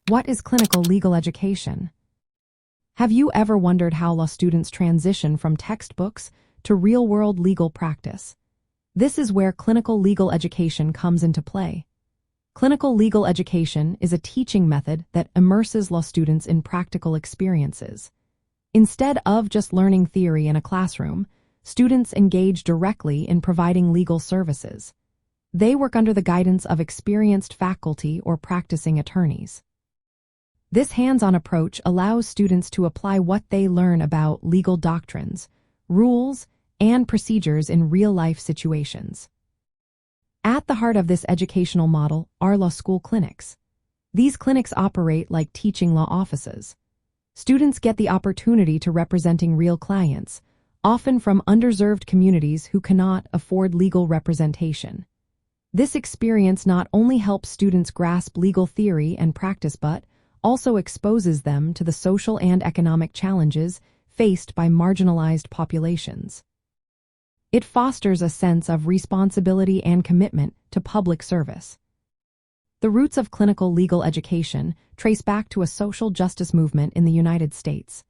What is clinical legal education? Have you ever wondered how law students transition from textbooks to real-world legal practice? This is where clinical legal education comes into play. Clinical legal education is a teaching method that immerses law students in practical experiences. Instead of just learning theory in a classroom, students engage directly in providing legal services. They work under the guidance of experienced faculty or practicing attorneys. This hands-on approach allows students to apply what they learn about legal doctrines, rules, and procedures in real-life situations. At the heart of this educational model are law school clinics. These clinics operate like teaching law offices. Students get the opportunity to representing real clients, often from underserved communities who cannot afford legal representation. This experience not only helps students grasp legal theory and practice but also exposes them to the social and economic challenges faced by marginalized populations. It fosters a sense of responsibility and commitment to public service. The roots of clinical legal education trace back to a social justice movement in the United States.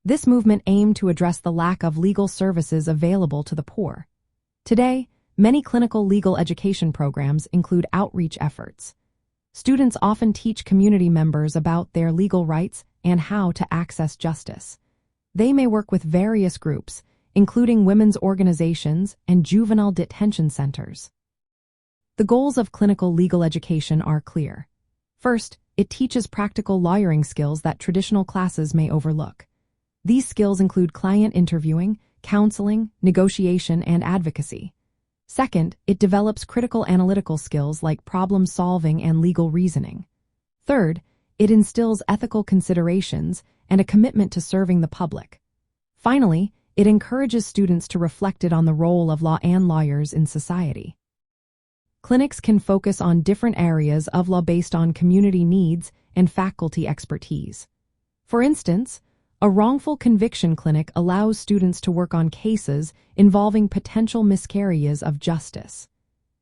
This movement aimed to address the lack of legal services available to the poor. Today, many clinical legal education programs include outreach efforts. Students often teach community members about their legal rights and how to access justice. They may work with various groups, including women's organizations and juvenile detention centers. The goals of clinical legal education are clear. First, it teaches practical lawyering skills that traditional classes may overlook. These skills include client interviewing, counseling, negotiation, and advocacy. Second, it develops critical analytical skills like problem solving and legal reasoning. Third, it instills ethical considerations and a commitment to serving the public. Finally, it encourages students to reflect on the role of law and lawyers in society. Clinics can focus on different areas of law based on community needs and faculty expertise. For instance, a wrongful conviction clinic allows students to work on cases involving potential miscarriages of justice.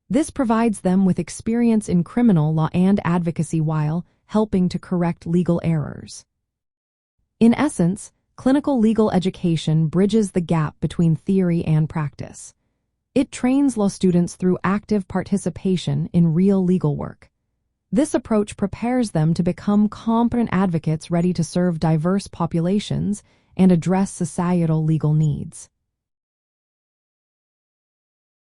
This provides them with experience in criminal law and advocacy while helping to correct legal errors. In essence, clinical legal education bridges the gap between theory and practice. It trains law students through active participation in real legal work. This approach prepares them to become competent advocates ready to serve diverse populations and address societal legal needs.